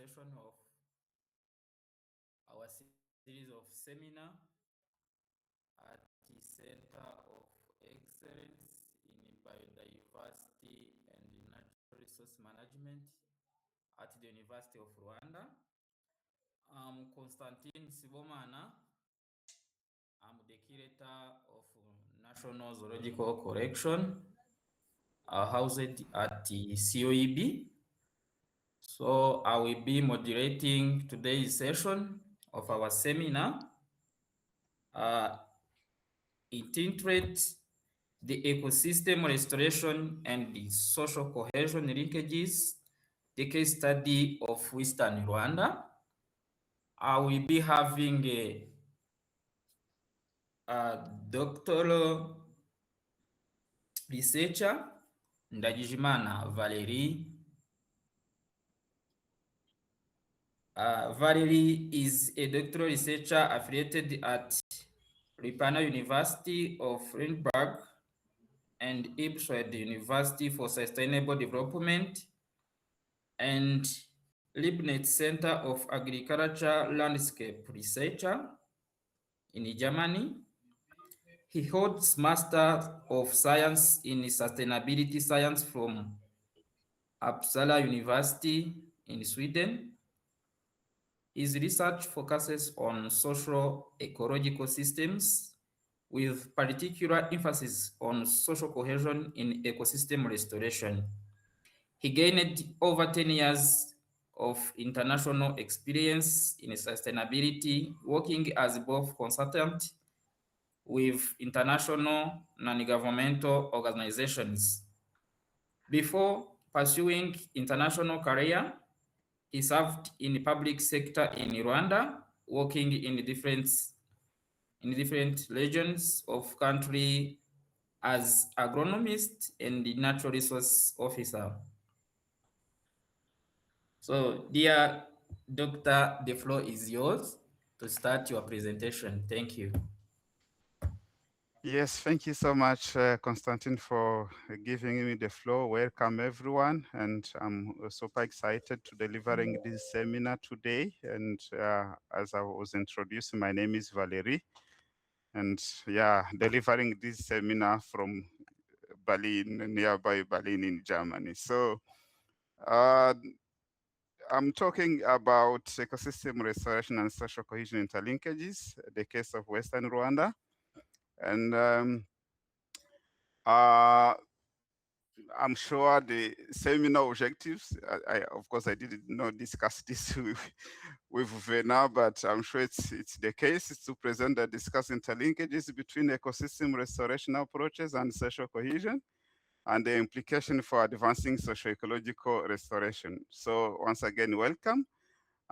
session of our series of seminar at the Center of Excellence in Biodiversity and Natural Resource Management at the University of Rwanda. I'm Constantine Sibomana. I'm the curator of National Zoological Collection, housed at the CoEB. So I will be moderating today's session of our seminar. It integrates the ecosystem restoration and the social cohesion linkages, the case study of Western Rwanda. I will be having a doctoral researcher, NDAGIJIMANA Valery. Valery is a doctoral researcher affiliated at Ripana University of Lindbergh and Ipswich University for Sustainable Development and Leibniz Center of Agriculture Landscape Researcher in Germany. He holds Master of Science in Sustainability Science from Uppsala University in Sweden. His research focuses on social ecological systems with particular emphasis on social cohesion in ecosystem restoration. He gained over 10 years of international experience in sustainability, working as both consultant with international non-governmental organizations. Before pursuing international career, he served in the public sector in Rwanda, working in different regions of country as agronomist and the natural resource officer. So, dear Doctor, the floor is yours to start your presentation. Thank you. Yes, thank you so much, Constantine, for giving me the floor. Welcome, everyone. And I'm super excited to delivering this seminar today. And as I was introducing, my name is Valery. And yeah, delivering this seminar from Berlin, nearby Berlin in Germany. So I'm talking about ecosystem restoration and social cohesion interlinkages, the case of Western Rwanda. And I'm sure the seminar objectives, of course, I did not discuss this with Vena, but I'm sure it's the case, is to present and discuss interlinkages between ecosystem restoration approaches and social cohesion, and the implication for advancing socio-ecological restoration. So once again, welcome.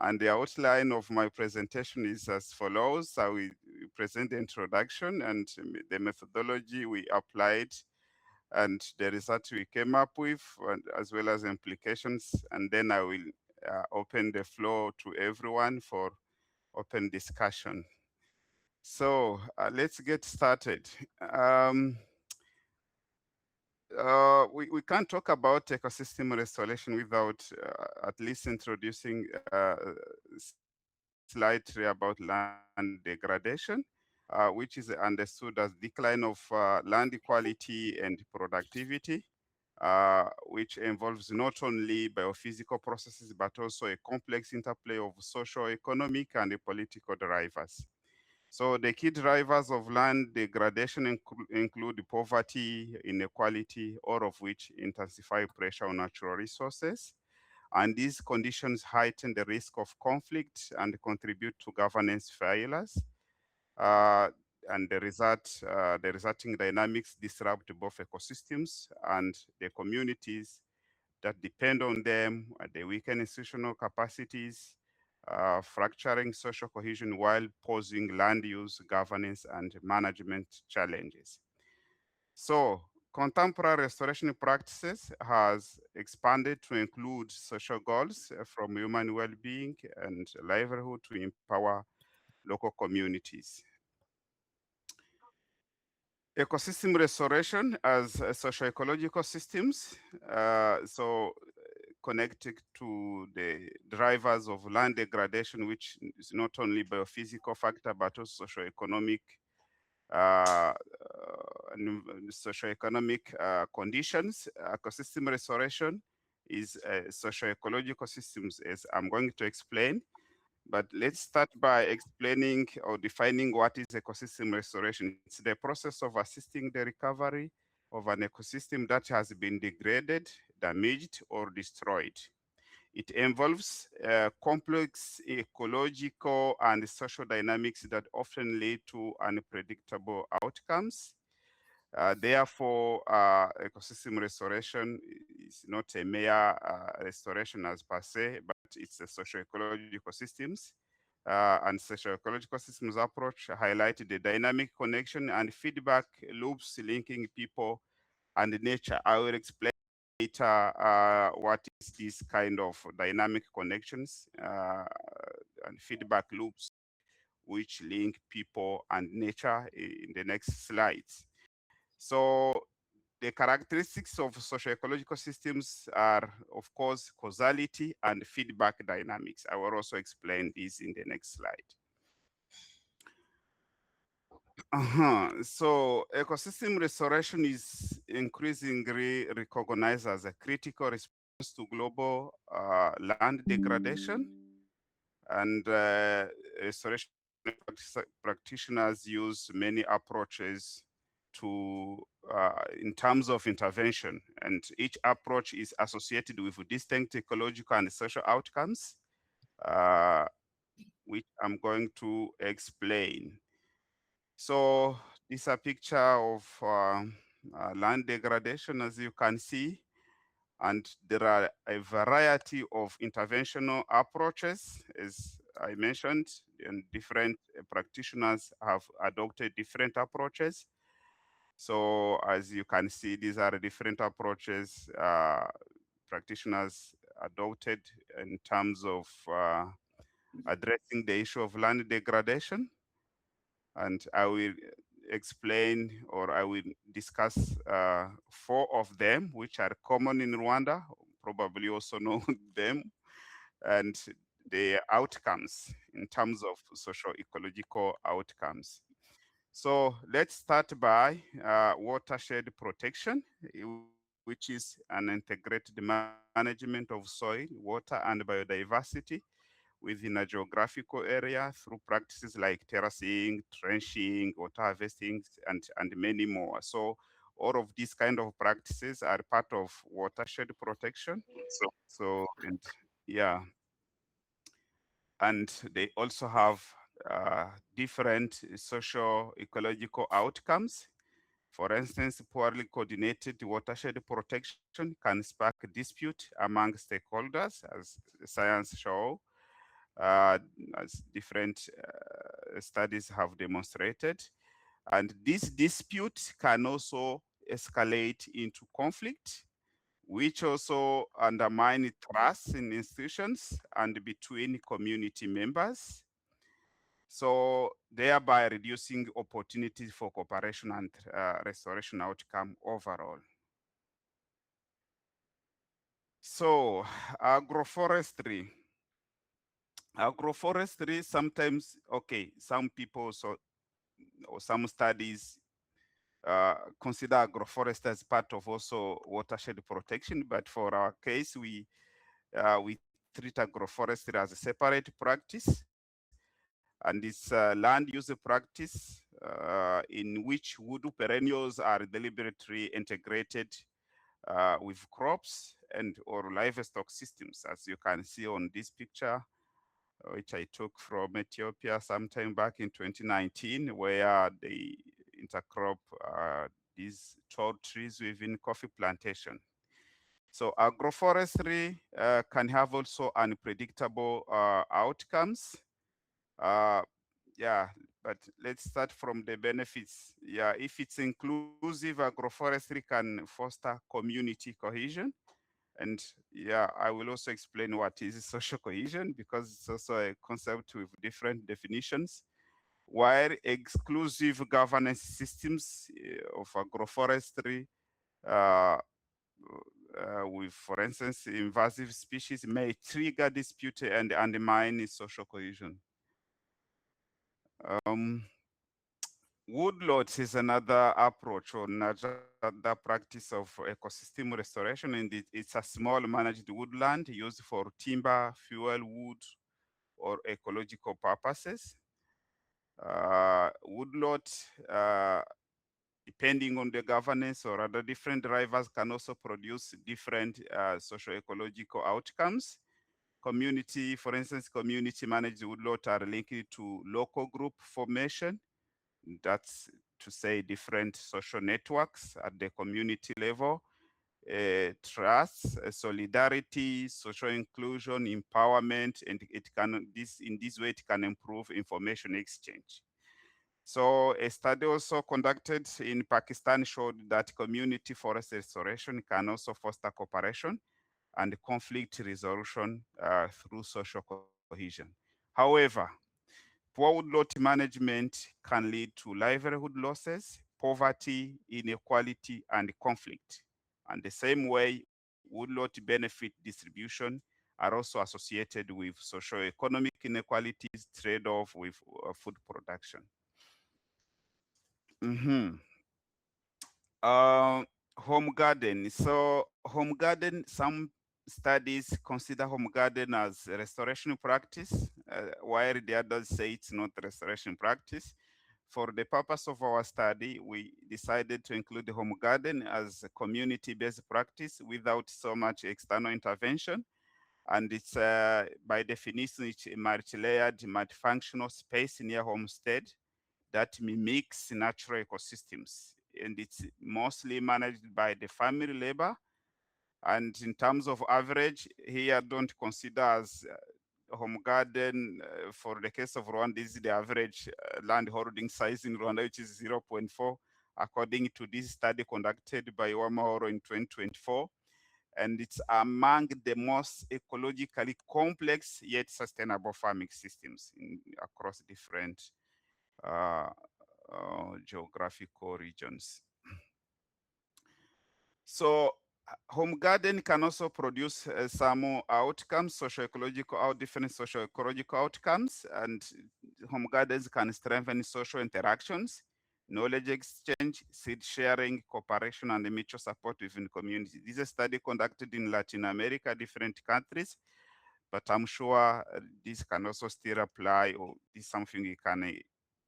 And the outline of my presentation is as follows. I will present the introduction and the methodology we applied and the result we came up with, as well as implications. And then I will open the floor to everyone for open discussion. So let's get started. We can't talk about ecosystem restoration without at least introducing slightly about land degradation, which is understood as decline of land equality and productivity, which involves not only biophysical processes, but also a complex interplay of social, economic, and political drivers. So the key drivers of land degradation include poverty, inequality, all of which intensify pressure on natural resources. And these conditions heighten the risk of conflict and contribute to governance failures. And the resulting dynamics disrupt both ecosystems and the communities that depend on them. They weaken institutional capacities, fracturing social cohesion while posing land use, governance, and management challenges. So contemporary restoration practices has expanded to include social goals from human well-being and livelihood to empower local communities. Ecosystem restoration as socio-ecological systems. So connected to the drivers of land degradation, which is not only biophysical factor but also socioeconomic and socioeconomic conditions. Ecosystem restoration is socio-ecological systems, as I'm going to explain. But let's start by explaining or defining what is ecosystem restoration. It's the process of assisting the recovery of an ecosystem that has been degraded, damaged, or destroyed. It involves complex ecological and social dynamics that often lead to unpredictable outcomes. Therefore, ecosystem restoration is not a mere restoration as per se, but it's a socio-ecological systems. And socio-ecological systems approach highlight the dynamic connection and feedback loops linking people and nature. I will explain later what is this kind of dynamic connections and feedback loops which link people and nature in the next slides. So the characteristics of socio-ecological systems are, of course, causality and feedback dynamics. I will also explain this in the next slide. So ecosystem restoration is increasingly recognized as a critical response to global land degradation, and restoration practitioners use many approaches to in terms of intervention, and each approach is associated with distinct ecological and social outcomes, uh, which I'm going to explain. So this is a picture of land degradation, as you can see, and there are a variety of interventional approaches, as I mentioned, and different practitioners have adopted different approaches. So as you can see, these are different approaches practitioners adopted in terms of addressing the issue of land degradation. And I will explain, or I will discuss 4 of them, which are common in Rwanda, probably also know them, and the outcomes in terms of social ecological outcomes. So let's start by watershed protection, which is an integrated management of soil, water, and biodiversity within a geographical area through practices like terracing, trenching, water harvesting, and many more. So all of these kind of practices are part of watershed protection. So, and yeah, and they also have different social ecological outcomes. For instance, poorly coordinated watershed protection can spark dispute among stakeholders, as science show, uh, as different studies have demonstrated. And this dispute can also escalate into conflict, which also undermine trust in institutions and between community members. So thereby reducing opportunities for cooperation and restoration outcome overall. So agroforestry. Agroforestry sometimes, okay, some people or some studies consider agroforestry as part of also watershed protection, but for our case, we treat agroforestry as a separate practice, and it's land use practice in which wood perennials are deliberately integrated with crops and or livestock systems, as you can see on this picture, which I took from Ethiopia sometime back in 2019, where they intercrop these tall trees within coffee plantation. So agroforestry can have also unpredictable outcomes. Uh, yeah, but let's start from the benefits. Yeah, if it's inclusive, agroforestry can foster community cohesion. And yeah, I will also explain what is social cohesion, because it's also a concept with different definitions. While exclusive governance systems of agroforestry uh, with, for instance, invasive species may trigger dispute and undermine social cohesion. Woodlots is another approach or another practice of ecosystem restoration, and it's a small managed woodland used for timber, fuel, wood, or ecological purposes. Woodlot, depending on the governance or other different drivers, can also produce different socio-ecological outcomes. Community, for instance, community managed woodlot are linked to local group formation. That's to say different social networks at the community level, trust, solidarity, social inclusion, empowerment, and it can in this way it can improve information exchange. So a study also conducted in Pakistan showed that community forest restoration can also foster cooperation and conflict resolution through social cohesion. However, poor woodlot management can lead to livelihood losses, poverty, inequality, and conflict. And the same way, woodlot benefit distribution are also associated with socio-economic inequalities, trade-off with food production. Mhm. Home garden. So home garden, some studies consider home garden as a restoration practice, while the others say it's not restoration practice. For the purpose of our study, we decided to include the home garden as a community-based practice without so much external intervention. And it's by definition, it's a multi-layered, multifunctional space near homestead that mimics natural ecosystems. And it's mostly managed by the family labor. And in terms of average, here don't consider as home garden. For the case of Rwanda, is the average land holding size in Rwanda, which is 0.4, according to this study conducted by Wamahoro in 2024. And it's among the most ecologically complex yet sustainable farming systems across different uh, geographical regions. So home garden can also produce some outcomes, different socio-ecological outcomes, and home gardens can strengthen social interactions, knowledge exchange, seed sharing, cooperation, and mutual support within communities. This is a study conducted in Latin America, different countries, but I'm sure this can also still apply, or this is something we can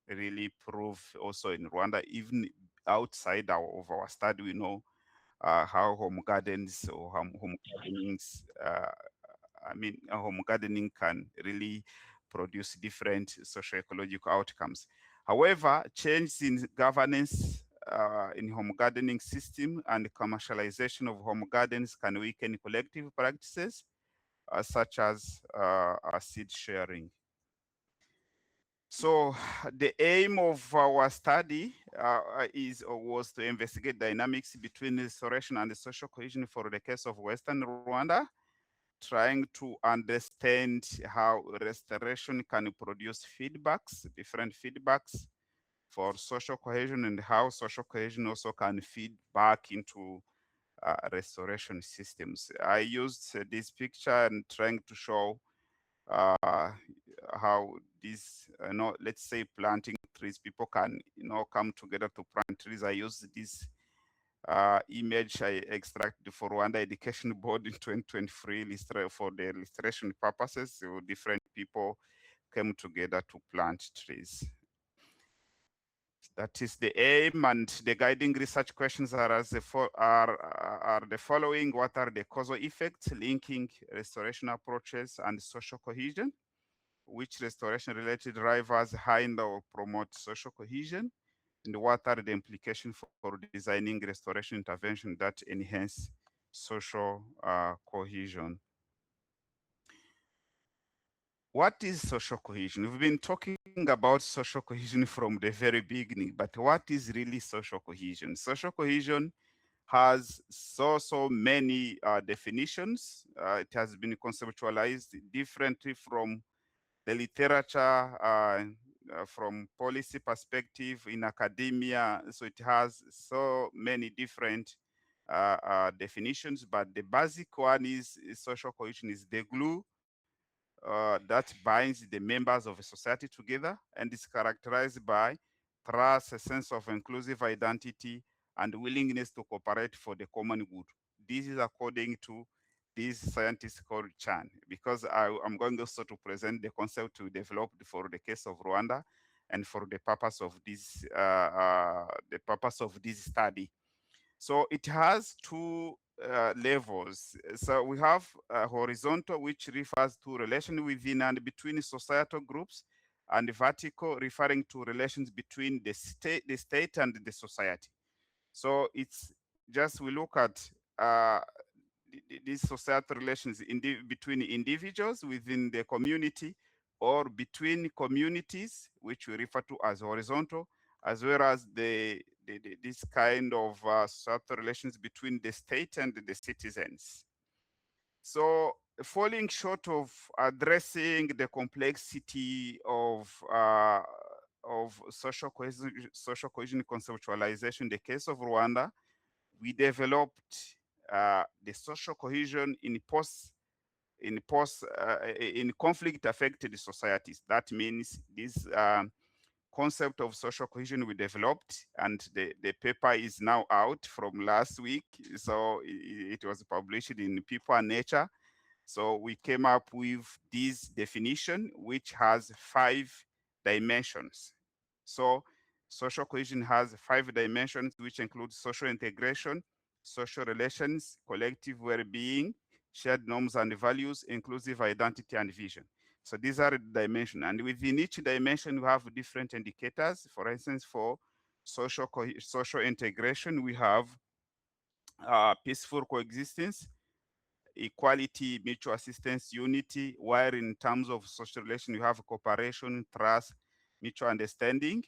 really prove also in Rwanda. Even outside of our study, we know how home gardens or home gardenings, home gardening can really produce different socio-ecological outcomes. However, change in governance in home gardening system and commercialization of home gardens can weaken collective practices such as seed sharing. So the aim of our study was to investigate dynamics between restoration and the social cohesion for the case of Western Rwanda, trying to understand how restoration can produce feedbacks, different feedbacks for social cohesion, and how social cohesion also can feed back into restoration systems. I used this picture and trying to show how these, let's say planting trees, people can, come together to plant trees. I use this image I extracted for Rwanda Education Board in 2023 for the illustration purposes. So different people came together to plant trees. That is the aim, and the guiding research questions are the following. What are the causal effects linking restoration approaches and social cohesion? Which restoration-related drivers hinder or promote social cohesion? And what are the implications for designing restoration intervention that enhance social cohesion? What is social cohesion? We've been talking about social cohesion from the very beginning, but what is really social cohesion? Social cohesion has so many definitions. It has been conceptualized differently from the literature, from policy perspective in academia. So it has so many different definitions, but the basic one is social cohesion is the glue that binds the members of a society together and is characterized by trust, a sense of inclusive identity, and willingness to cooperate for the common good. This is according to this scientist called Chan, because I'm going also to present the concept we developed for the case of Rwanda and for the purpose of this study. So it has two levels. So we have horizontal, which refers to relation within and between societal groups, and vertical, referring to relations between the state and the society. So it's just we look at these societal relations between individuals within the community or between communities, which we refer to as horizontal, as well as this kind of societal relations between the state and the citizens. So falling short of addressing the complexity of social cohesion conceptualization, in the case of Rwanda, we developed the social cohesion in conflict affected societies. That means this concept of social cohesion we developed, and the paper is now out from last week. So it was published in People and Nature. So we came up with this definition, which has 5 dimensions. So social cohesion has 5 dimensions, which include social integration, social relations, collective well-being, shared norms and values, inclusive identity and vision. So these are the dimensions. And within each dimension, we have different indicators. For instance, for social integration, we have peaceful coexistence, equality, mutual assistance, unity, while in terms of social relation, you have cooperation, trust, mutual understanding.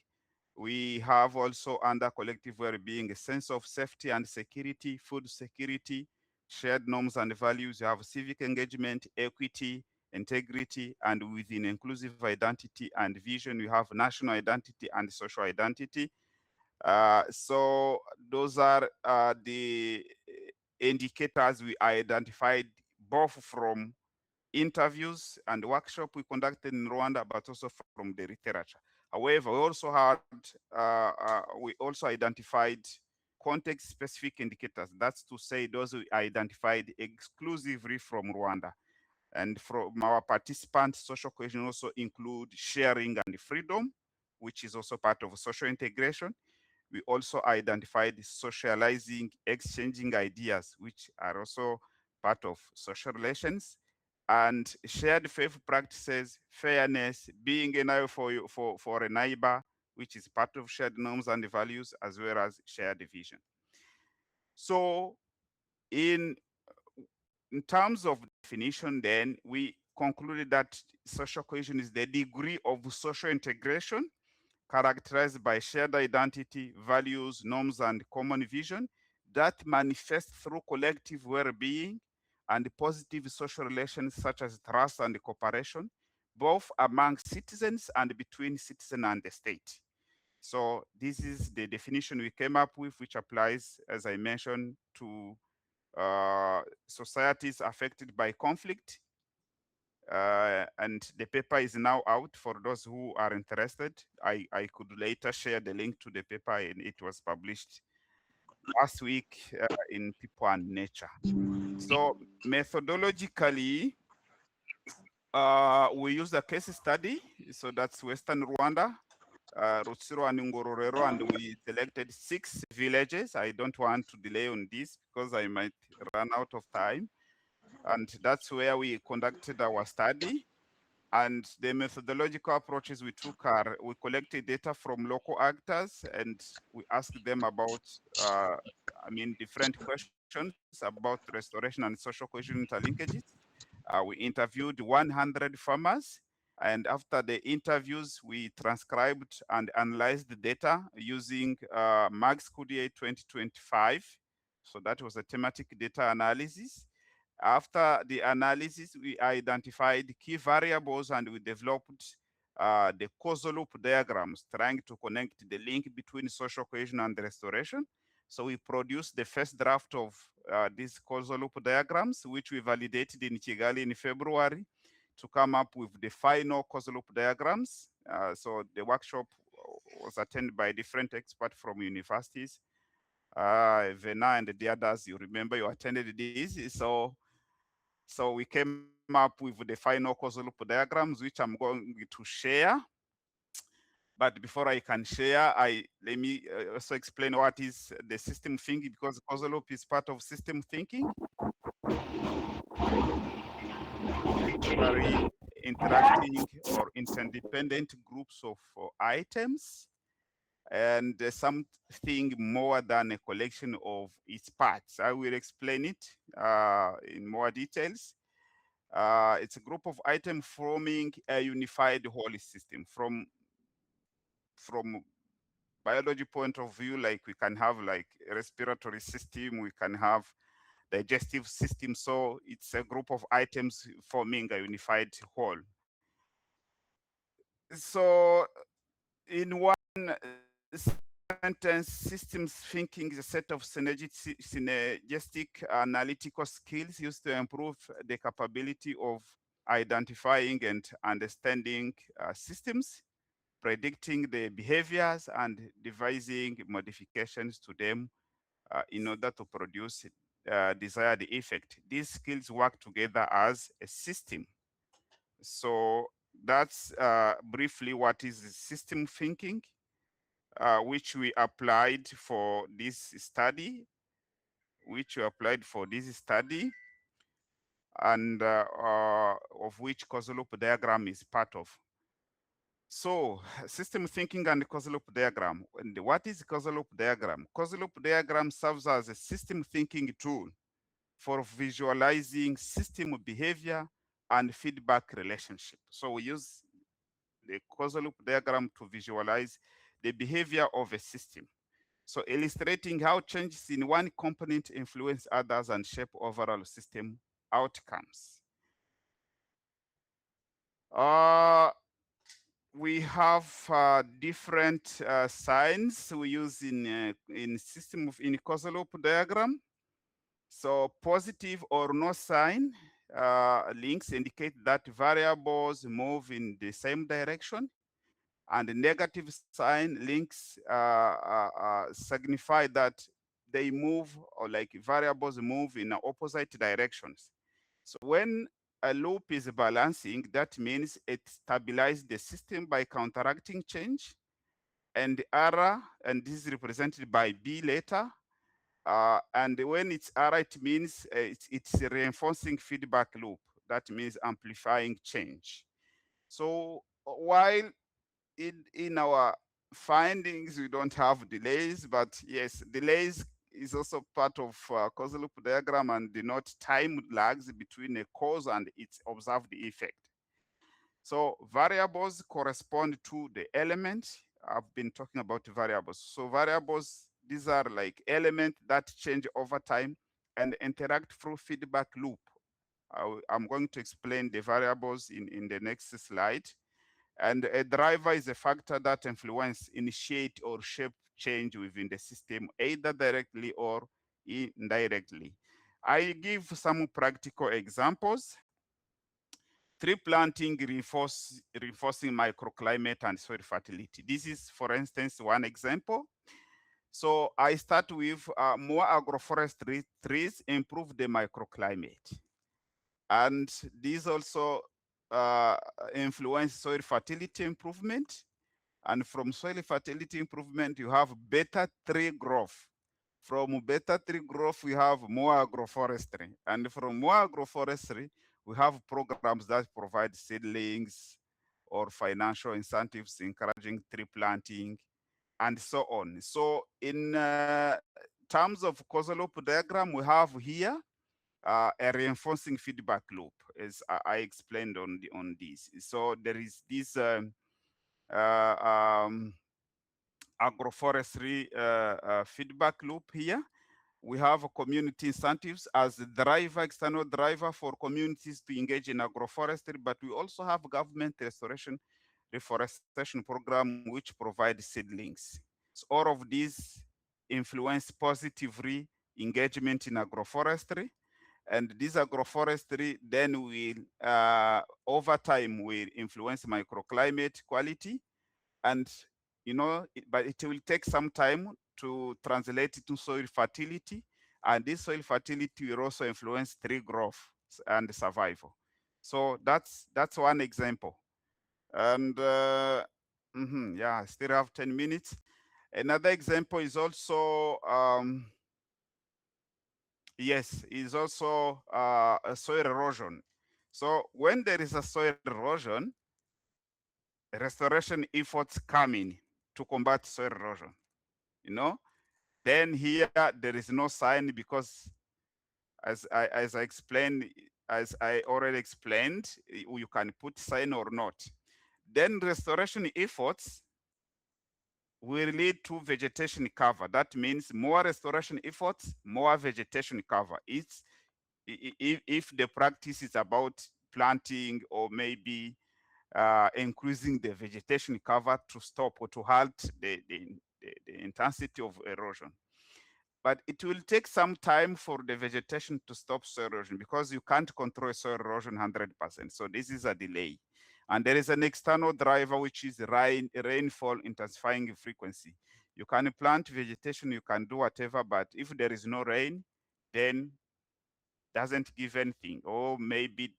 We have also under collective well-being a sense of safety and security, food security, shared norms and values. You have civic engagement, equity, integrity, and within inclusive identity and vision, you have national identity and social identity. So those are the indicators we identified both from interviews and workshop we conducted in Rwanda, but also from the literature. However, we also identified context-specific indicators. That's to say those we identified exclusively from Rwanda. And from our participants, social cohesion also include sharing and freedom, which is also part of social integration. We also identified socializing, exchanging ideas, which are also part of social relations, and shared faith practices, fairness, being an eye for a neighbor, which is part of shared norms and values, as well as shared vision. So in, in terms of definition, then we concluded that social cohesion is the degree of social integration characterized by shared identity, values, norms, and common vision that manifest through collective well-being and positive social relations such as trust and cooperation, both among citizens and between citizen and the state. So this is the definition we came up with, which applies, as I mentioned, to societies affected by conflict, and the paper is now out for those who are interested. I could later share the link to the paper, and it was published last week in People and Nature. So methodologically, we use a case study. So that's Western Rwanda, Rutsiro and Ngororero, and we selected 6 villages. I don't want to delay on this because I might run out of time. And that's where we conducted our study. And the methodological approaches we took are we collected data from local actors and we asked them about, different questions about restoration and social cohesion interlinkages. We interviewed 100 farmers. And after the interviews, we transcribed and analyzed the data using Max Coudier 2025. So that was a thematic data analysis. After the analysis, we identified key variables and we developed the causal loop diagrams, trying to connect the link between social cohesion and restoration. So we produced the first draft of these causal loop diagrams, which we validated in Kigali in February to come up with the final causal loop diagrams. So the workshop was attended by different experts from universities. Vena and the others, you remember you attended this. So we came up with the final causal loop diagrams, which I'm going to share. But before I can share, let me also explain what is the system thinking, because causal loop is part of system thinking. Literally interacting or interdependent groups of items, and something more than a collection of its parts. I will explain it in more details. It's a group of items forming a unified whole system. From biology point of view, like we can have like a respiratory system, we can have digestive system. So it's a group of items forming a unified whole. So in one sentence, systems thinking is a set of synergistic analytical skills used to improve the capability of identifying and understanding systems, predicting the behaviors, and devising modifications to them in order to produce desired effect. These skills work together as a system. So that's briefly what is system thinking, which we applied for this study, and of which causal loop diagram is part of. So system thinking and causal loop diagram. And what is causal loop diagram? Causal loop diagram serves as a system thinking tool for visualizing system behavior and feedback relationship. So we use the causal loop diagram to visualize the behavior of a system. So illustrating how changes in one component influence others and shape overall system outcomes. We have different signs we use in system of in causal loop diagram. So positive or no sign links indicate that variables move in the same direction, and the negative sign links signify that they move, or like variables move in opposite directions. So when a loop is balancing, that means it stabilizes the system by counteracting change, and error, and this is represented by B later. And when it's error, it means it's a reinforcing feedback loop. That means amplifying change. So while in our findings, we don't have delays, but yes, delays is also part of causal loop diagram and denote time lags between a cause and its observed effect. So variables correspond to the element. I've been talking about variables. So variables, these are like elements that change over time and interact through feedback loop. I'm going to explain the variables in the next slide. And a driver is a factor that influence, initiate, or shape change within the system, either directly or indirectly. I give some practical examples. Tree planting reinforcing microclimate and soil fertility. This is, for instance, one example. So I start with more agroforestry trees improve the microclimate. And these also influence soil fertility improvement. And from soil fertility improvement, you have better tree growth. From better tree growth, we have more agroforestry. And from more agroforestry, we have programs that provide seedlings or financial incentives encouraging tree planting and so on. So in terms of causal loop diagram, we have here a reinforcing feedback loop, as I explained on this. So there is this agroforestry feedback loop here. We have community incentives as the driver, external driver for communities to engage in agroforestry, but we also have government reforestation program which provides seedlings. So all of these influence positively engagement in agroforestry. And this agroforestry then will, over time, will influence microclimate quality. And, but it will take some time to translate it to soil fertility. And this soil fertility will also influence tree growth and survival. So that's one example. And yeah, I still have 10 minutes. Another example is also, yes, is also a soil erosion. So when there is a soil erosion, restoration efforts come in to combat soil erosion. Then here there is no sign because, as I explained, as I already explained, you can put sign or not. Then restoration efforts will lead to vegetation cover. That means more restoration efforts, more vegetation cover. It's if the practice is about planting or maybe increasing the vegetation cover to stop or to halt the intensity of erosion. But it will take some time for the vegetation to stop soil erosion because you can't control soil erosion 100%. So this is a delay. And there is an external driver, which is rainfall intensifying frequency. You can plant vegetation, you can do whatever, but if there is no rain, then doesn't give anything, or maybe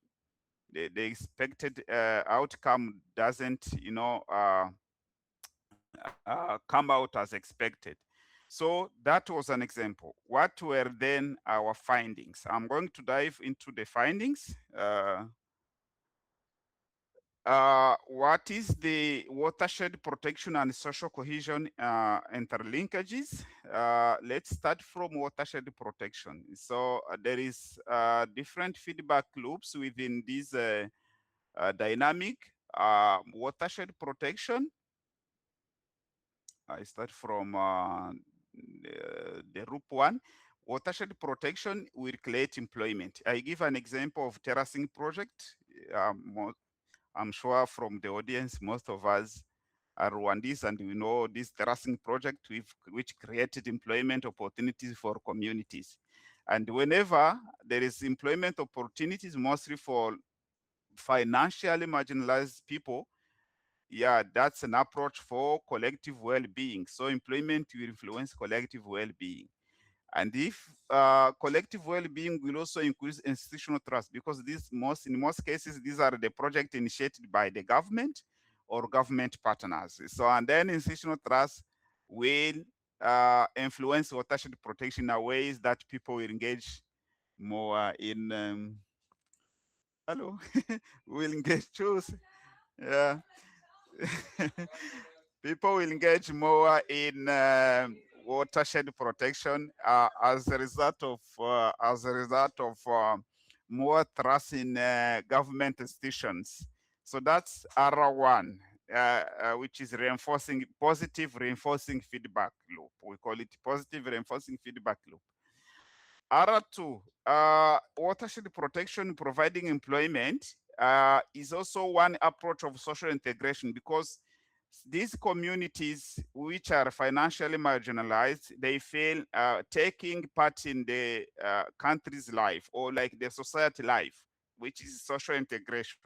the expected outcome doesn't, come out as expected. So that was an example. What were then our findings? I'm going to dive into the findings. What is the watershed protection and social cohesion interlinkages? Let's start from watershed protection. So there is different feedback loops within this dynamic watershed protection. I start from the group one. Watershed protection will create employment. I give an example of terracing project. I'm sure from the audience, most of us are Rwandese, and we know this terracing project which created employment opportunities for communities. And whenever there is employment opportunities, mostly for financially marginalized people, yeah, that's an approach for collective well-being. So employment will influence collective well-being. And if collective well-being will also increase institutional trust, because in most cases, these are the projects initiated by the government or government partners. So, and then institutional trust will influence watershed protection in ways that people will engage more in, hello, will engage, choose, yeah. People will engage more in watershed protection as a result of more trust in government institutions. So that's R1, which is positive reinforcing feedback loop. We call it positive reinforcing feedback loop. R2, watershed protection providing employment is also one approach of social integration, because these communities which are financially marginalized, they feel taking part in the country's life or like the society life, which is social integration.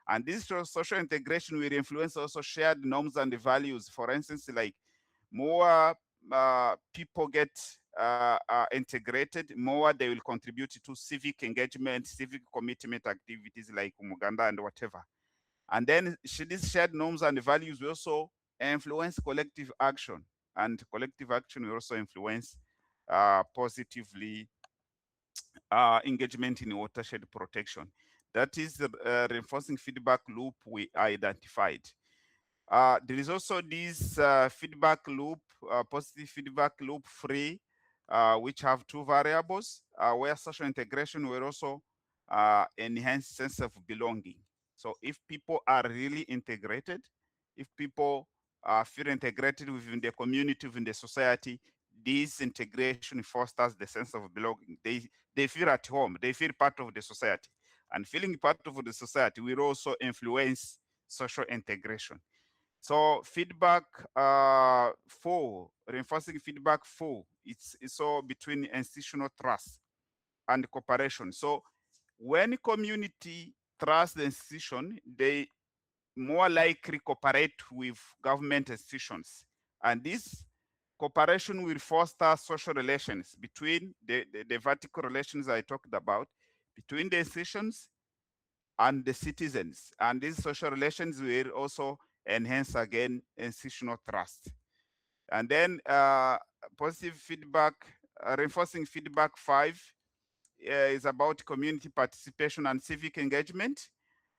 And this social integration will influence also shared norms and values. For instance, like more people get integrated, more they will contribute to civic engagement, civic commitment activities like Umuganda and whatever. And then these shared norms and values will also influence collective action, and collective action will also influence positively engagement in watershed protection. That is the reinforcing feedback loop we identified. There is also this feedback loop, positive feedback loop free, which have two variables, where social integration will also enhance sense of belonging. So if people are really integrated, if people feel integrated within the community, within the society, this integration fosters the sense of belonging. They feel at home, they feel part of the society. And feeling part of the society will also influence social integration. So feedback 4, reinforcing feedback 4, it's so between institutional trust and cooperation. So when community trust the institution, they more likely cooperate with government institutions. And this cooperation will foster social relations between the vertical relations I talked about, between the institutions and the citizens. And these social relations will also enhance again institutional trust. And then positive feedback, reinforcing feedback 5 is about community participation and civic engagement.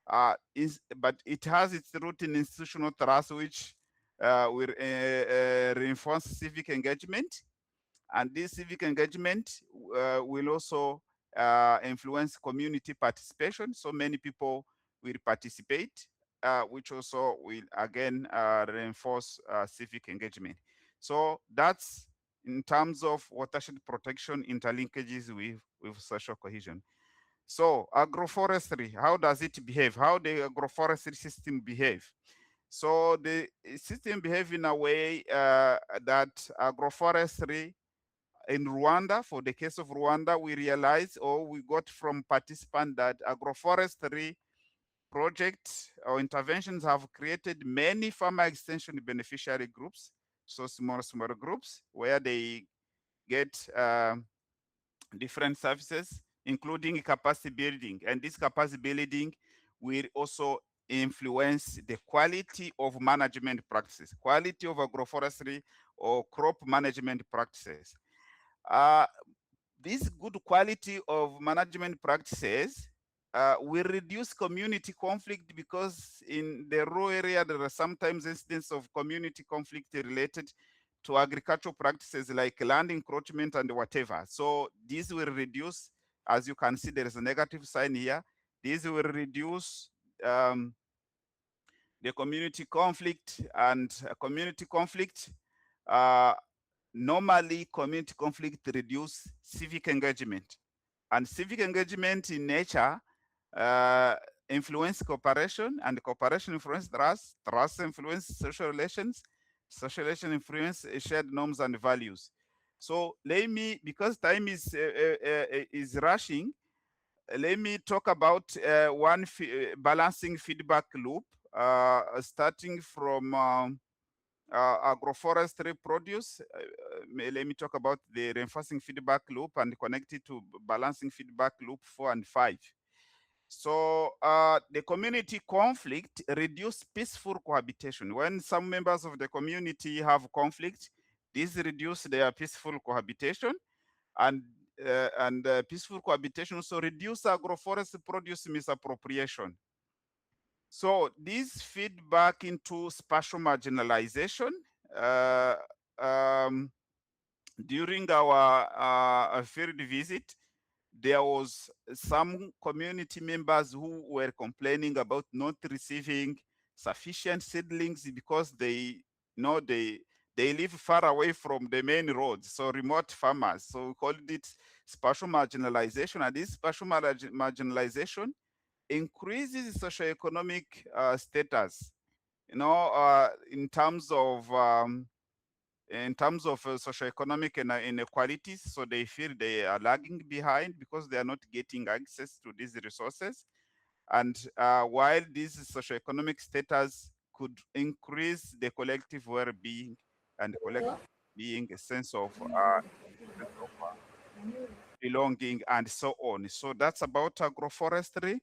But it has its root in institutional trust, which will reinforce civic engagement. And this civic engagement will also influence community participation. So many people will participate, which also will again reinforce civic engagement. So that's in terms of watershed protection interlinkages with social cohesion. So agroforestry, how does it behave? How the agroforestry system behave? So the system behave in a way that agroforestry in Rwanda, for the case of Rwanda, we realized or we got from participants that agroforestry projects or interventions have created many farmer extension beneficiary groups, so small groups where they get different services, including capacity building. And this capacity building will also influence the quality of management practices, quality of agroforestry or crop management practices. Uh, this good quality of management practices will reduce community conflict, because in the rural area there are sometimes instances of community conflict related to agricultural practices like land encroachment and whatever. So this will reduce, as you can see, there is a negative sign here. This will reduce the community conflict, and community conflict uh, normally community conflict reduce civic engagement, and civic engagement in nature uh, influence cooperation, and cooperation influence trust, trust influence social relation influence shared norms and values. So let me, because time is rushing, let me talk about one balancing feedback loop, starting from agroforestry produce. Let me talk about the reinforcing feedback loop and connect it to balancing feedback loop 4 and 5. So the community conflict reduce peaceful cohabitation. When some members of the community have conflict, this reduce their peaceful cohabitation, and peaceful cohabitation also reduce agroforestry produce misappropriation. So this feed back into spatial marginalization. Uh, um, During our field visit, there was some community members who were complaining about not receiving sufficient seedlings because they live far away from the main roads, so remote farmers. So we called it spatial marginalization, and this spatial marginalization increases socioeconomic status. In terms of socioeconomic inequalities, so they feel they are lagging behind because they are not getting access to these resources. And while this socioeconomic status could increase the collective well-being and collective being a sense of belonging and so on. So that's about agroforestry.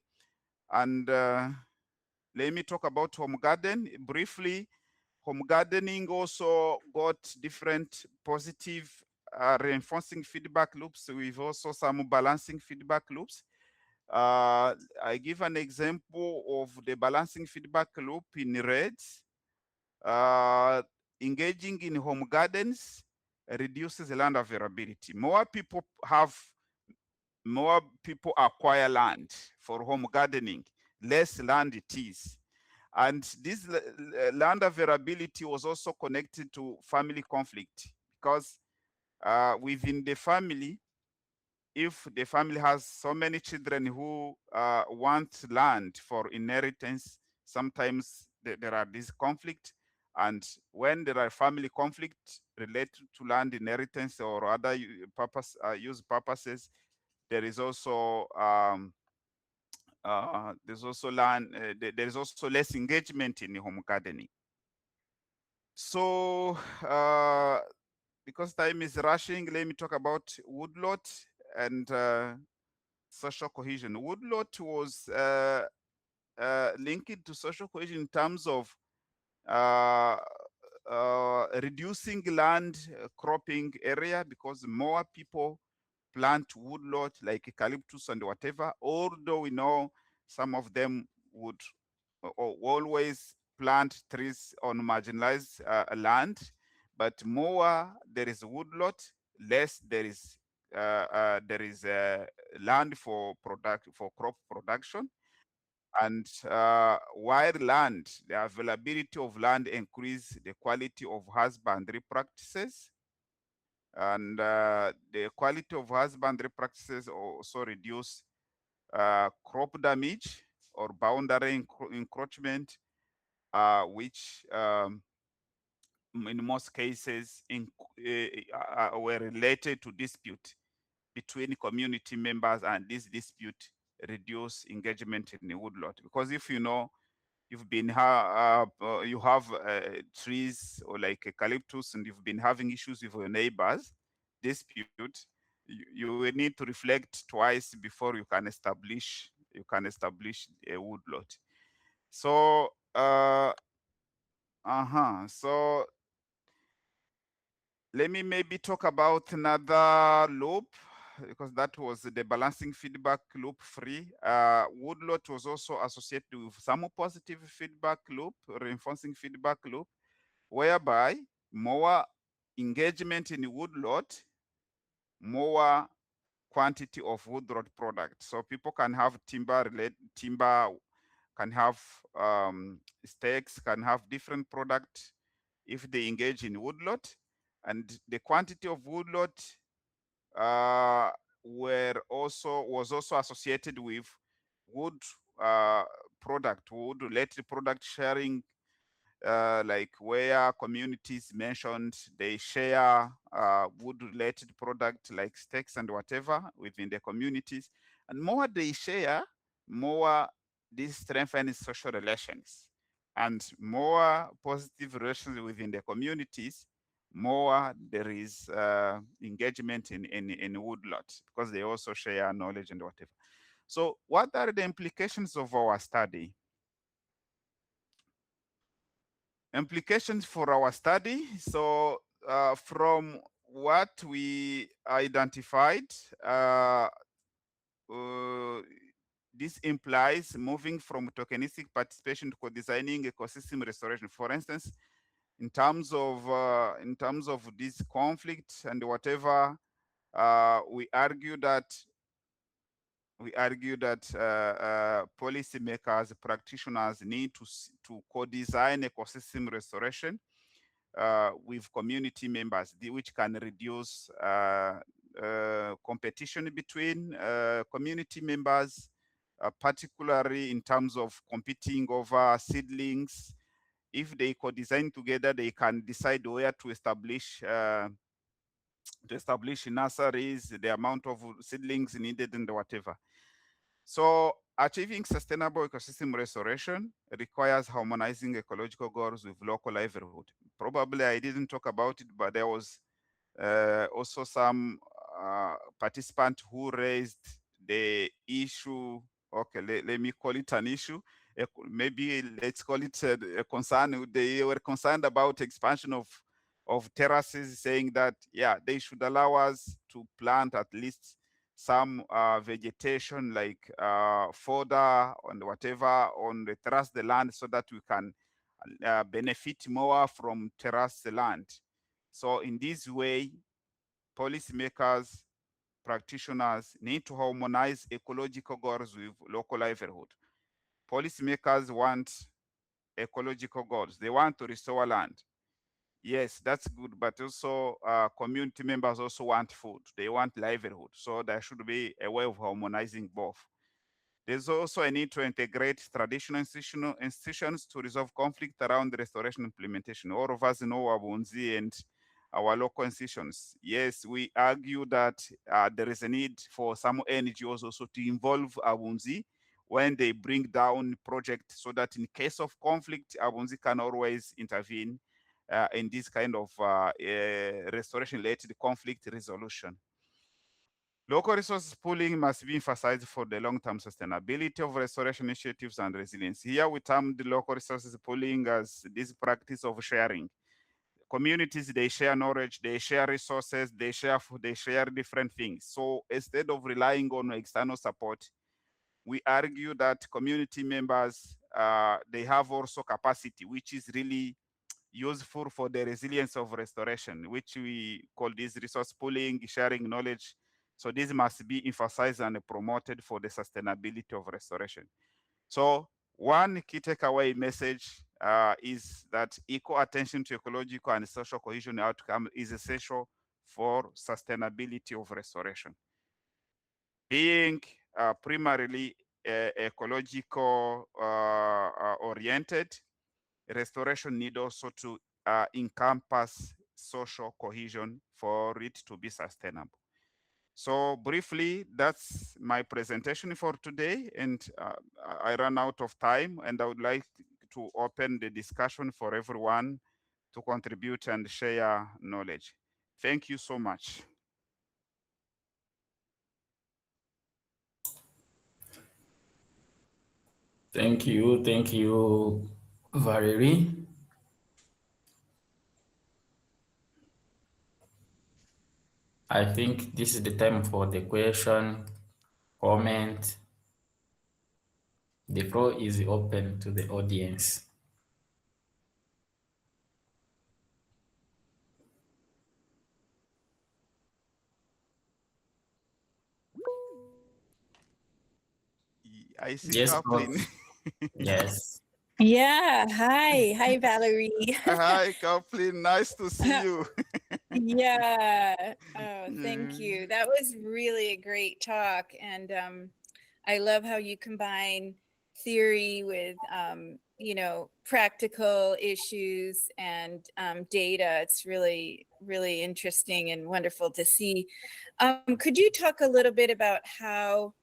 And let me talk about home garden briefly. Home gardening also got different positive reinforcing feedback loops. We've also some balancing feedback loops. I give an example of the balancing feedback loop in reds. Engaging in home gardens reduces land availability. More people acquire land for home gardening, less land it is. And this land availability was also connected to family conflict, because within the family, if the family has so many children who want land for inheritance, sometimes there are these conflict, And when there are family conflicts related to land inheritance or other use purposes, there is also there is also less engagement in home gardening. So because time is rushing, let me talk about woodlot and social cohesion. Woodlot was linked to social cohesion in terms of uh, reducing land cropping area, because more people plant woodlot like eucalyptus and whatever, although we know some of them would always plant trees on marginalized land, but more there is woodlot, less there is land for crop production. And while land, the availability of land increase the quality of husbandry practices, and the quality of husbandry practices also reduce crop damage or boundary encroachment, which in most cases were related to dispute between community members, and this dispute reduce engagement in the woodlot. Because if you know you have trees or like eucalyptus and you've been having issues with your neighbors dispute, you will need to reflect twice before you can establish a woodlot. So so let me maybe talk about another loop, because that was the balancing feedback loop free. Woodlot was also associated with some positive feedback loop, reinforcing feedback loop, whereby more engagement in woodlot, more quantity of woodlot product. So people can have timber can have stakes, can have different product if they engage in woodlot, and the quantity of woodlot uh, was also associated with wood uh, wood related product sharing, like where communities mentioned they share wood related product like stakes and whatever within the communities, and more they share, more this strengthens social relations, and more positive relations within the communities, more there is engagement in woodlot, because they also share knowledge and whatever. So what are the implications of our study? Implications for our study. So from what we identified, uh, this implies moving from tokenistic participation to co-designing ecosystem restoration. For instance, in terms of this conflict and whatever, we argue that policymakers, practitioners need to co-design ecosystem restoration with community members, which can reduce competition between community members, particularly in terms of competing over seedlings. If they co-design together, they can decide where to establish nurseries, the amount of seedlings needed, and whatever. So achieving sustainable ecosystem restoration requires harmonizing ecological goals with local livelihood. Probably I didn't talk about it, but there was also some participant who raised the issue. Okay, let me call it an issue. Maybe let's call it a concern. They were concerned about expansion of terraces, saying that, yeah, they should allow us to plant at least some vegetation like fodder and whatever on the terrace the land, so that we can benefit more from terrace land. So in this way, policymakers, practitioners need to harmonize ecological goals with local livelihood. Policymakers want ecological goals. They want to restore land. Yes, that's good, but also community members also want food. They want livelihood. So there should be a way of harmonizing both. There's also a need to integrate traditional institutions to resolve conflict around the restoration implementation. All of us know Abunzi and our local institutions. Yes, we argue that there is a need for some NGOs also to involve Abunzi when they bring down projects, so that in case of conflict, Abunzi can always intervene in this kind of restoration-related conflict resolution. Local resources pooling must be emphasized for the long-term sustainability of restoration initiatives and resilience. Here we term the local resources pooling as this practice of sharing. Communities, they share knowledge, they share resources, they share food, they share different things. So instead of relying on external support, we argue that community members, they have also capacity, which is really useful for the resilience of restoration, which we call this resource pooling, sharing knowledge. So this must be emphasized and promoted for the sustainability of restoration. So one key takeaway message is that equal attention to ecological and social cohesion outcome is essential for sustainability of restoration. Being primarily ecological oriented, restoration need also to encompass social cohesion for it to be sustainable. So briefly, that's my presentation for today, and I ran out of time, and I would like to open the discussion for everyone to contribute and share knowledge. Thank you so much. Thank you, Valery. I think this is the time for the question, comment. The floor is open to the audience. I see Yes, Kathleen. Prof. Yes. Yeah. Hi, Valery. Hi, Kathleen. Nice to see you. Yeah. Oh, thank you. That was really a great talk. And I love how you combine theory with, practical issues and data. It's really, really interesting and wonderful to see. Could you talk a little bit about how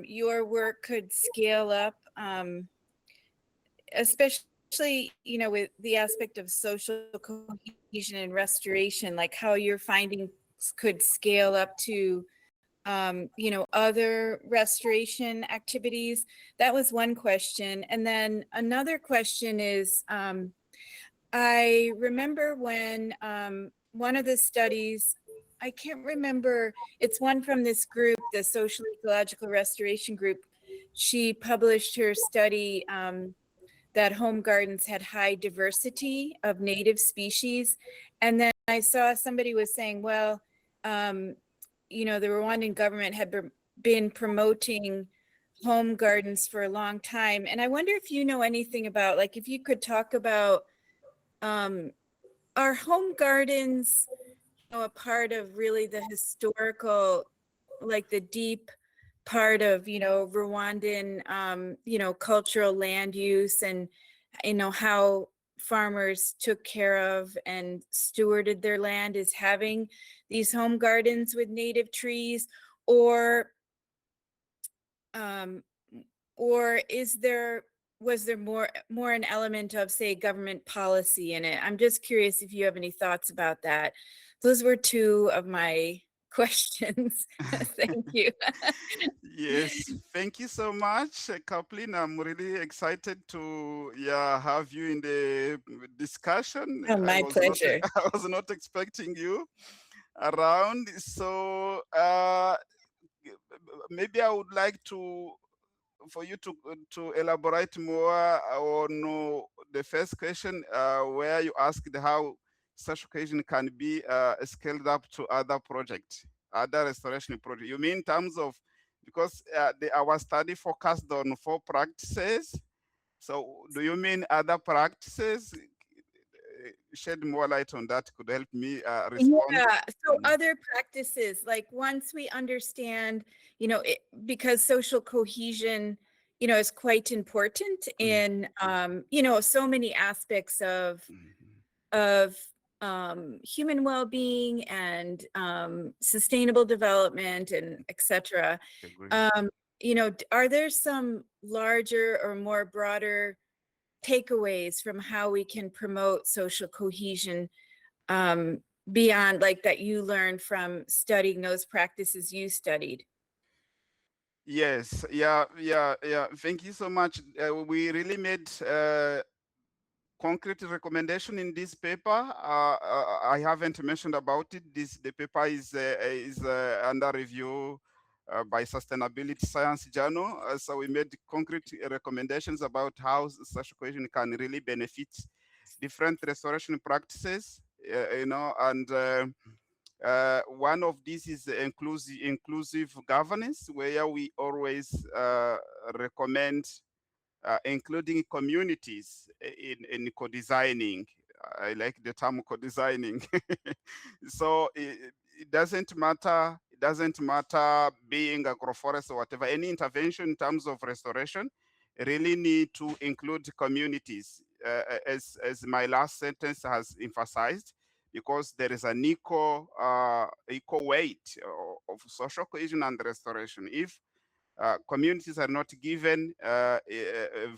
your work could scale up, especially, with the aspect of social cohesion and restoration, like how your findings could scale up to, other restoration activities? That was one question. And then another question is, I remember when one of the studies, I can't remember, it's one from this group, the Social Ecological Restoration Group. She published her study that home gardens had high diversity of native species. And then I saw somebody was saying, well, the Rwandan government had been promoting home gardens for a long time. And I wonder if you know anything about, like, if you could talk about, are home gardens, a part of really the historical, like the deep part of, Rwandan, cultural land use, and, how farmers took care of and stewarded their land, is having these home gardens with native trees, or was there more an element of, say, government policy in it? I'm just curious if you have any thoughts about that. Those were two of my questions. Thank you. Yes, thank you so much, Kathleen. I'm really excited to have you in the discussion. Oh, my pleasure. I was not expecting you around. So maybe I would like for you to elaborate more on the first question, where you asked how social cohesion can be scaled up to other projects, other restoration projects. You mean in terms of, because our study focused on 4 practices. So do you mean other practices? shed more light on that could help me respond. Yeah. So other practices, like once we understand, because social cohesion, is quite important in, so many aspects of human well-being and sustainable development and etc. Are there some larger or more broader takeaways from how we can promote social cohesion beyond like that you learned from studying those practices you studied? Yes, yeah. Thank you so much. We really made concrete recommendation in this paper. I haven't mentioned about it. The paper is under review by Sustainability Science Journal. So we made concrete recommendations about how social cohesion can really benefit different restoration practices. And one of these is inclusive governance, where we always recommend including communities in co-designing. I like the term co-designing. So it doesn't matter. It doesn't matter being agroforest or whatever. Any intervention in terms of restoration really need to include communities, as my last sentence has emphasized, because there is an equal weight of social cohesion and restoration. If communities are not given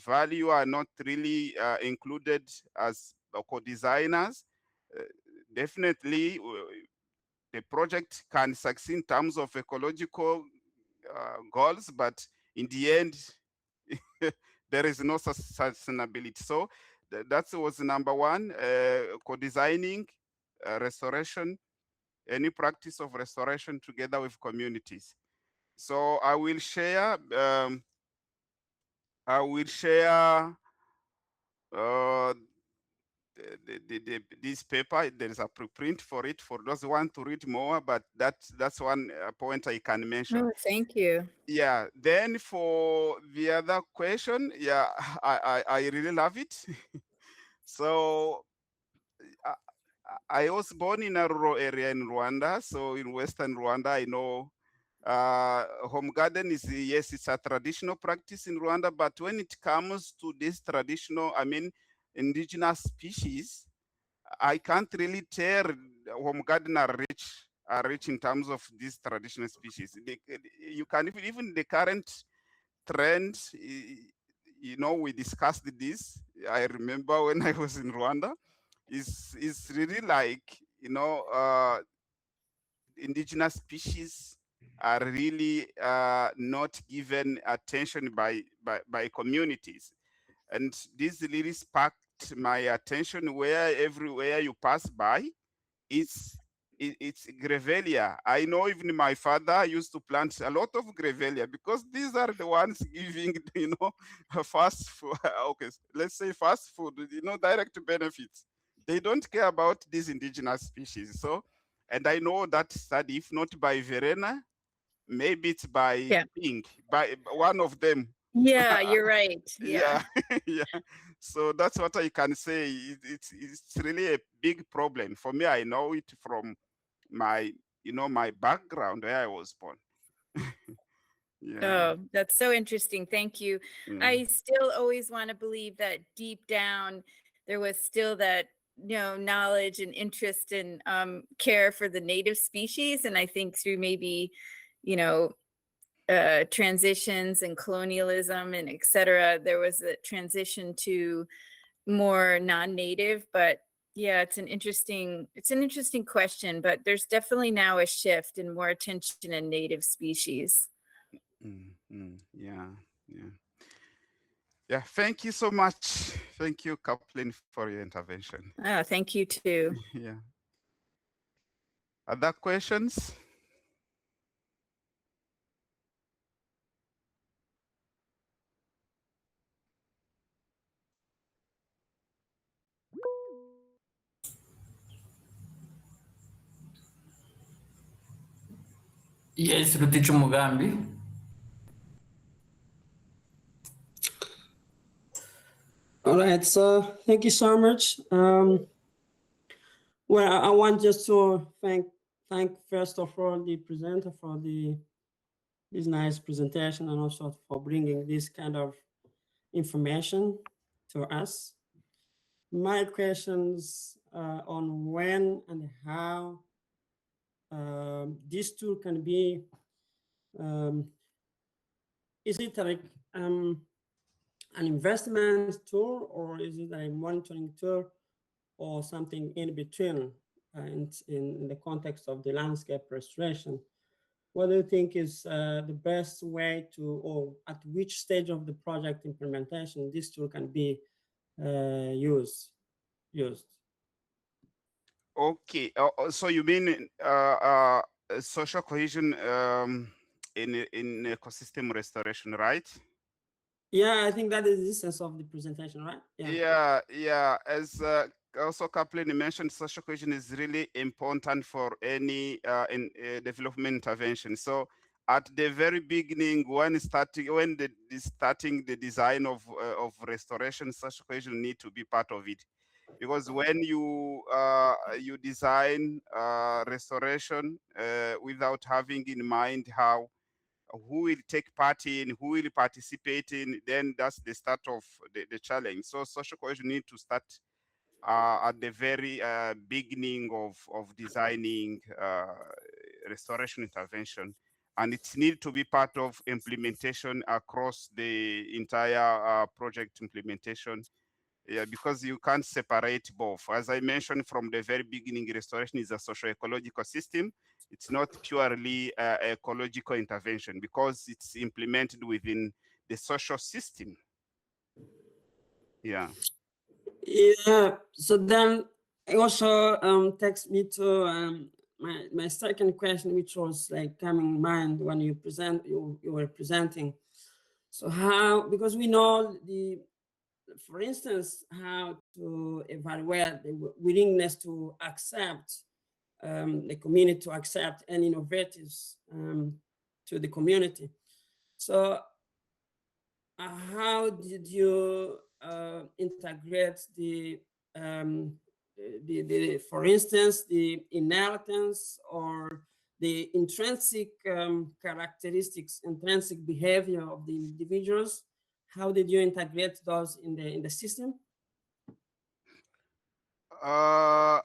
value, are not really included as co-designers, definitely the project can succeed in terms of ecological goals, but in the end, there is no sustainability. So that was number one, co-designing restoration, any practice of restoration together with communities. So I will share this paper. There is a preprint for it for those who want to read more, but that's one point I can mention. Oh, thank you. Yeah, then for the other question, yeah, I really love it. So I was born in a rural area in Rwanda. So in Western Rwanda, I know home garden is, yes, it's a traditional practice in Rwanda, but when it comes to this traditional, indigenous species, I can't really tell home garden are rich in terms of these traditional species. You can even the current trend, we discussed this. I remember when I was in Rwanda, is really like, indigenous species are really not given attention by communities. And this really sparked my attention, where everywhere you pass by, it's grevillea. I know even my father used to plant a lot of grevillea, because these are the ones giving, fast food, okay, let's say fast food, direct benefits. They don't care about these indigenous species. So, and I know that study, if not by Verena, maybe it's by Pink, by one of them. Yeah, you're right. Yeah. Yeah. So that's what I can say. It's really a big problem for me. I know it from my my background, where I was born. Yeah. Oh, that's so interesting. Thank you. I still always want to believe that deep down there was still that knowledge and interest and care for the native species. And I think through maybe transitions and colonialism and etc., there was a transition to more non-native. But yeah, it's an interesting question, but there's definitely now a shift and more attention in native species. Yeah. Thank you so much. Thank you, Kathleen, for your intervention. Oh, thank you too. Yeah. Other questions? Yes, Ruticho Mugambi. All right, so thank you so much. Well, I want just to thank first of all the presenter for this nice presentation and also for bringing this kind of information to us. My questions on when and how this tool can be, is it like an investment tool, or is it a monitoring tool, or something in between in the context of the landscape restoration? What do you think is the best way to, or at which stage of the project implementation this tool can be used? Okay, so you mean social cohesion in ecosystem restoration, right? Yeah, I think that is the essence of the presentation, right? Yeah. As also Kaplin mentioned, social cohesion is really important for any development intervention. So at the very beginning, when starting the design of restoration, social cohesion need to be part of it, because when you design restoration without having in mind how who will take part in, who will participate in, then that's the start of the challenge. So social cohesion need to start at the very beginning of designing restoration intervention. And it's need to be part of implementation across the entire project implementation. Yeah, because you can't separate both. As I mentioned from the very beginning, restoration is a socio-ecological system. It's not purely ecological intervention because it's implemented within the social system. Yeah. Yeah. So then it also takes me to my second question, which was like coming in mind when you were presenting. So how, because we know for instance, how to evaluate the willingness to accept the community, to accept any innovatives to the community. So how did you integrate um, for instance, the inheritance or the intrinsic characteristics, intrinsic behavior of the individuals? How did you integrate those in the system? Uh,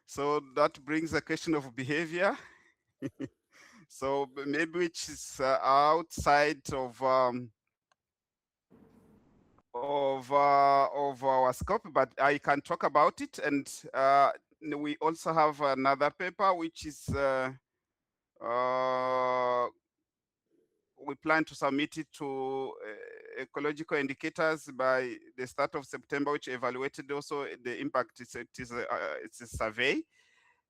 so that brings a question of behavior. So maybe which is outside of our scope, but I can talk about it. And we also have another paper which is we plan to submit it to ecological indicators by the start of September, which evaluated also the impact. It's a survey.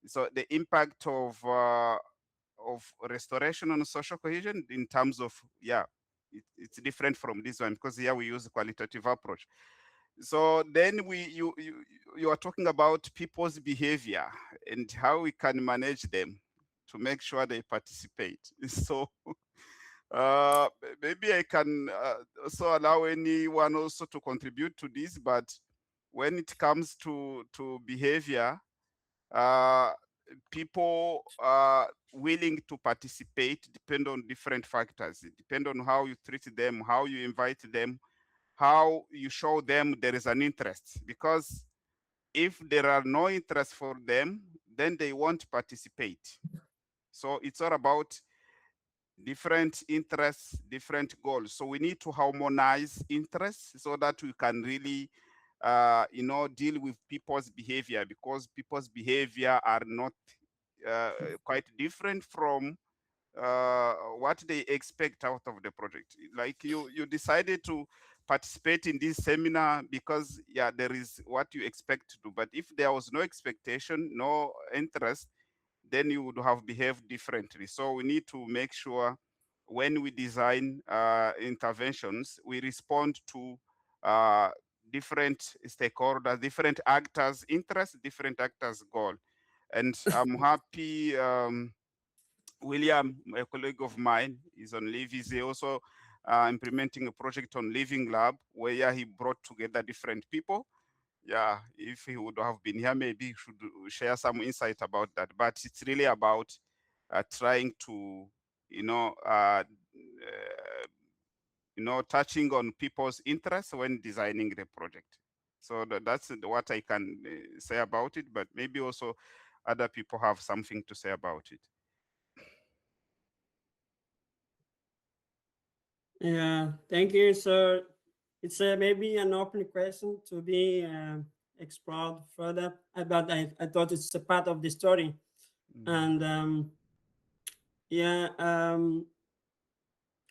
So the impact of restoration on social cohesion in terms of, it's different from this one because here we use a qualitative approach. So then you are talking about people's behavior and how we can manage them to make sure they participate. So maybe I can also allow anyone also to contribute to this, but when it comes to behavior, people are willing to participate depend on different factors. It depend on how you treat them, how you invite them, how you show them there is an interest. Because if there are no interest for them, then they won't participate. So it's all about different interests, different goals. So we need to harmonize interests so that we can really deal with people's behavior, because people's behavior are not quite different from what they expect out of the project. Like you decided to participate in this seminar because there is what you expect to do. But if there was no expectation, no interest, then you would have behaved differently. So we need to make sure when we design interventions, we respond to different stakeholders, different actors' interests, different actors' goal. And I'm happy William, a colleague of mine, is on leave. He's also implementing a project on Living Lab where he brought together different people. yeah, if he would have been here, maybe he should share some insight about that. But it's really about trying to, touching on people's interests when designing the project. So that's what I can say about it. But maybe also other people have something to say about it. Yeah, thank you. So it's maybe an open question to be explored further, but I thought it's a part of the story. And yeah,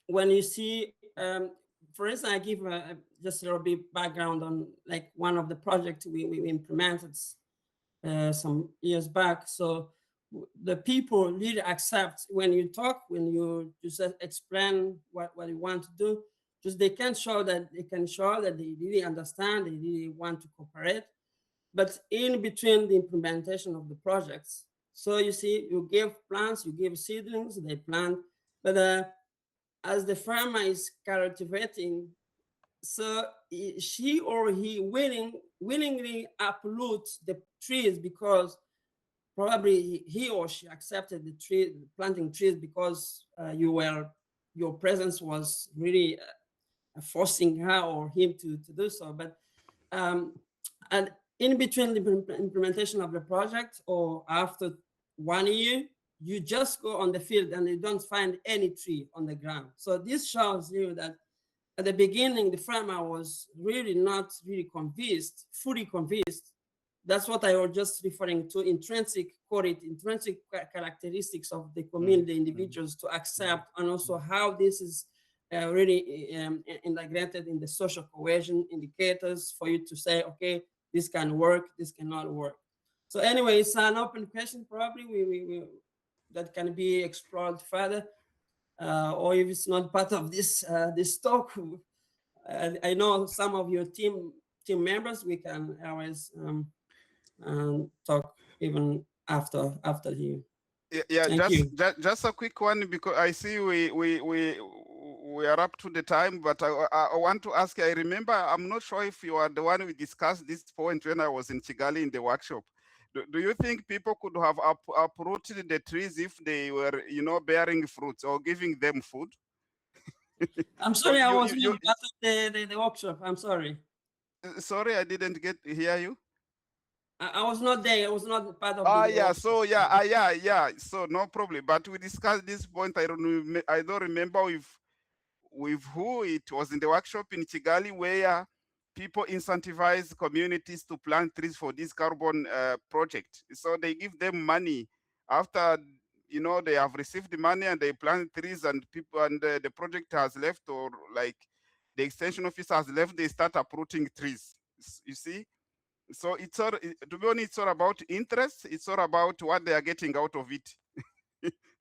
when you see, for instance, I give just a little bit background on like one of the projects we implemented some years back. So the people really accept when you talk, when you just explain what you want to do, just they can show that they really understand, they really want to cooperate. But in between the implementation of the projects, so you see, you give plants, you give seedlings, they plant, but as the farmer is cultivating, so she or he willingly uproot the trees because probably he or she accepted the planting trees because your presence was really forcing her or him to do so. But and in between the implementation of the project or after 1 year, you just go on the field and you don't find any tree on the ground. So this shows you that at the beginning, the farmer was really not really fully convinced. That's what I was just referring to, intrinsic characteristics of the community, the individuals to accept, and also how this is really integrated in the social cohesion indicators for you to say, okay, this can work, this cannot work. So anyway, it's an open question probably we that can be explored further. Or if it's not part of this this talk, I know some of your team members. We can always talk even after you. Yeah, Thank you. just a quick one, because I see we are up to the time, but I want to ask. I remember, I'm not sure if you are the one we discussed this point when I was in Kigali in the workshop. Do you think people could have uprooted the trees if they were, bearing fruits or giving them food? I'm sorry, I was not part of the workshop. I'm sorry. Sorry, I didn't hear you. I was not there. I was not part of the Yeah. workshop. So yeah. So no problem. But we discussed this point. I don't remember with who it was in the workshop in Kigali, where people incentivize communities to plant trees for this carbon project. So they give them money after they have received the money and they plant trees, and people and the project has left, or like the extension officer has left, they start uprooting trees. You see. So it's all, to be honest, it's all about interest. It's all about what they are getting out of it.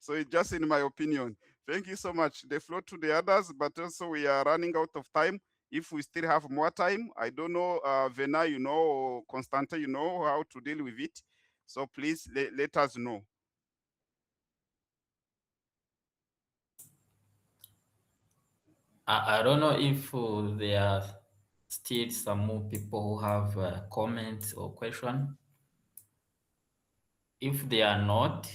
So it's just in my opinion. Thank you so much. The floor to the others, but also we are running out of time. If we still have more time, I don't know, Vena, or Constante, how to deal with it. So please let us know. I don't know if there are still some more people who have comments or question. If they are not,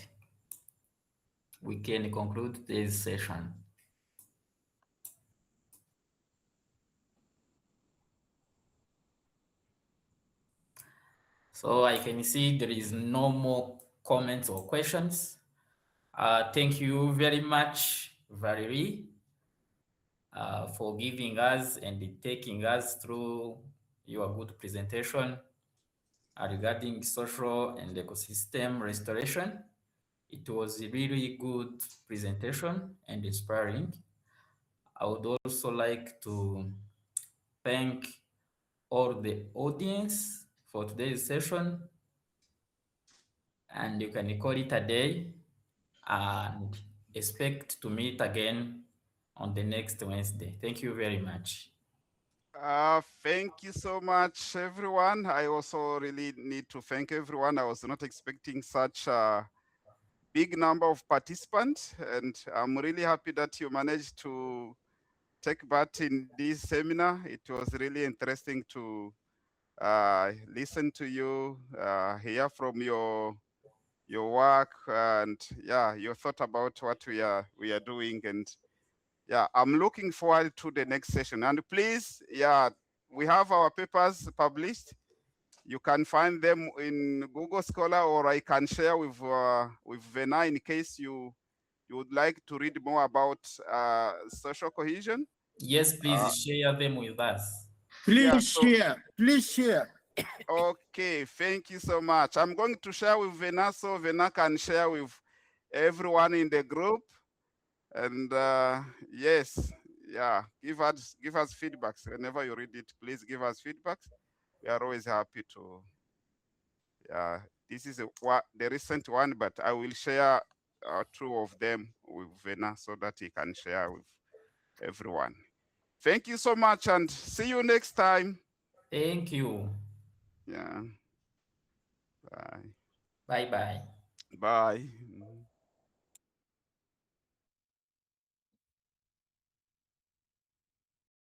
we can conclude this session. So I can see there is no more comments or questions. Thank you very much, Valery, for giving us and taking us through your good presentation regarding social and ecosystem restoration. It was a really good presentation and inspiring. I would also like to thank all the audience for today's session, and you can call it a day and expect to meet again on the next Wednesday. Thank you very much. Thank you so much, everyone. I also really need to thank everyone. I was not expecting such a big number of participants, and I'm really happy that you managed to take part in this seminar. It was really interesting to listen to you, hear from your work, and yeah, your thought about what we are doing. And yeah, I'm looking forward to the next session. And please, yeah, we have our papers published. You can find them in Google Scholar, or I can share with Vena in case you would like to read more about social cohesion. Yes, please share them with us. Yeah, Please share. okay, thank you so much. I'm going to share with Vena, so Vena can share with everyone in the group. And yes, yeah, give us feedbacks whenever you read it. Please give us feedbacks. We are always happy to. Yeah, this is the recent one, but I will share 2 of them with Vena so that he can share with everyone. Thank you so much, and see you next time. Thank you. Yeah. Bye. Bye-bye. Bye.